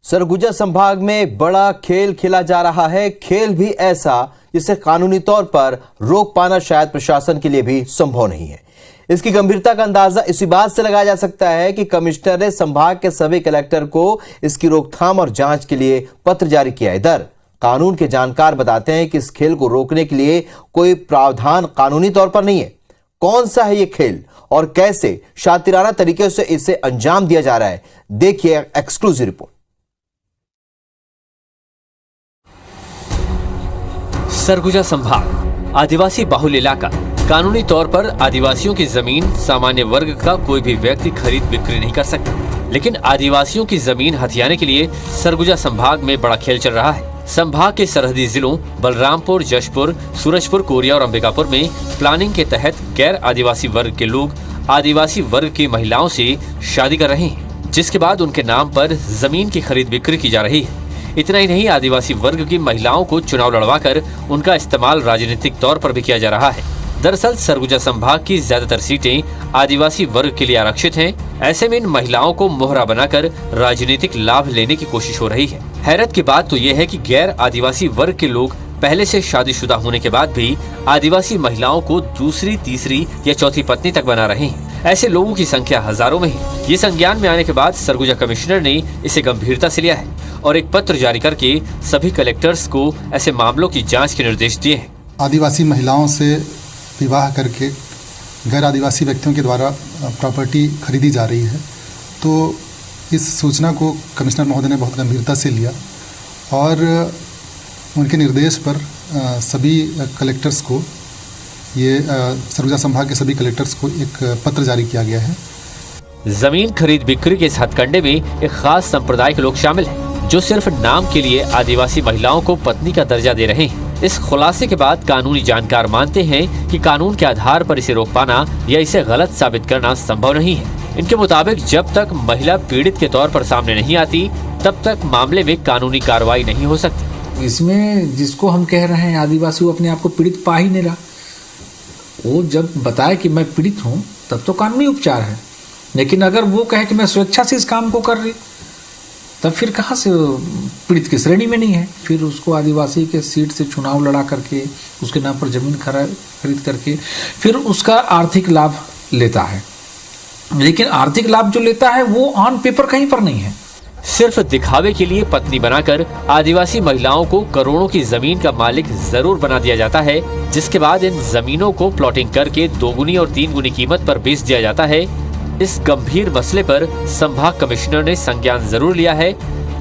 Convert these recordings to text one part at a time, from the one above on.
सरगुजा संभाग में बड़ा खेल खेला जा रहा है। खेल भी ऐसा जिसे कानूनी तौर पर रोक पाना शायद प्रशासन के लिए भी संभव नहीं है। इसकी गंभीरता का अंदाजा इसी बात से लगाया जा सकता है कि कमिश्नर ने संभाग के सभी कलेक्टर को इसकी रोकथाम और जांच के लिए पत्र जारी किया। इधर कानून के जानकार बताते हैं कि इस खेल को रोकने के लिए कोई प्रावधान कानूनी तौर पर नहीं है। कौन सा है ये खेल और कैसे शातिराना तरीके से इसे अंजाम दिया जा रहा है, देखिए एक्सक्लूसिव रिपोर्ट। सरगुजा संभाग आदिवासी बाहुल इलाका। कानूनी तौर पर आदिवासियों की जमीन सामान्य वर्ग का कोई भी व्यक्ति खरीद बिक्री नहीं कर सकता, लेकिन आदिवासियों की जमीन हथियाने के लिए सरगुजा संभाग में बड़ा खेल चल रहा है। संभाग के सरहदी जिलों बलरामपुर, जशपुर, सूरजपुर, कोरिया और अंबिकापुर में प्लानिंग के तहत गैर आदिवासी वर्ग के लोग आदिवासी वर्ग की महिलाओं से शादी कर रहे हैं, जिसके बाद उनके नाम पर जमीन की खरीद बिक्री की जा रही है। इतना ही नहीं, आदिवासी वर्ग की महिलाओं को चुनाव लड़वाकर उनका इस्तेमाल राजनीतिक तौर पर भी किया जा रहा है। दरअसल सरगुजा संभाग की ज्यादातर सीटें आदिवासी वर्ग के लिए आरक्षित हैं। ऐसे में इन महिलाओं को मोहरा बनाकर राजनीतिक लाभ लेने की कोशिश हो रही है। हैरत की बात तो यह है कि गैर आदिवासी वर्ग के लोग पहले से शादीशुदा होने के बाद भी आदिवासी महिलाओं को दूसरी, तीसरी या चौथी पत्नी तक बना रहे हैं। ऐसे लोगों की संख्या हजारों में है। ये संज्ञान में आने के बाद सरगुजा कमिश्नर ने इसे गंभीरता से लिया है और एक पत्र जारी करके सभी कलेक्टर्स को ऐसे मामलों की जांच के निर्देश दिए हैं। आदिवासी महिलाओं से विवाह करके गैर आदिवासी व्यक्तियों के द्वारा प्रॉपर्टी खरीदी जा रही है, तो इस सूचना को कमिश्नर महोदय ने बहुत गंभीरता से लिया और उनके निर्देश पर सभी कलेक्टर्स को सरगुजा संभाग के सभी कलेक्टर्स को एक पत्र जारी किया गया है। जमीन खरीद बिक्री के इस हथकंडे में एक खास संप्रदाय के लोग शामिल हैं, जो सिर्फ नाम के लिए आदिवासी महिलाओं को पत्नी का दर्जा दे रहे हैं। इस खुलासे के बाद कानूनी जानकार मानते हैं कि कानून के आधार पर इसे रोक पाना या इसे गलत साबित करना संभव नहीं है। इनके मुताबिक जब तक महिला पीड़ित के तौर पर सामने नहीं आती, तब तक मामले में कानूनी कार्रवाई नहीं हो सकती। इसमें जिसको हम कह रहे हैं आदिवासी, वो अपने आप को पीड़ित पा ही नहीं रहा। वो जब बताए कि मैं पीड़ित हूँ तब तो कानूनी उपचार है, लेकिन अगर वो कहे कि मैं स्वेच्छा से इस काम को कर रही, तब फिर कहाँ से पीड़ित की श्रेणी में नहीं है। फिर उसको आदिवासी के सीट से चुनाव लड़ा करके उसके नाम पर जमीन खरीद करके फिर उसका आर्थिक लाभ लेता है, लेकिन आर्थिक लाभ जो लेता है वो ऑन पेपर कहीं पर नहीं है। सिर्फ दिखावे के लिए पत्नी बनाकर आदिवासी महिलाओं को करोड़ों की जमीन का मालिक जरूर बना दिया जाता है, जिसके बाद इन जमीनों को प्लॉटिंग करके 2 गुनी और 3 गुनी कीमत पर बेच दिया जाता है। इस गंभीर मसले पर संभाग कमिश्नर ने संज्ञान जरूर लिया है।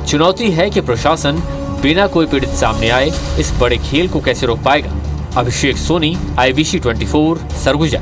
चुनौती है कि प्रशासन बिना कोई पीड़ित सामने आए इस बड़े खेल को कैसे रोक पाएगा। अभिषेक सोनी, IBC 24, सरगुजा।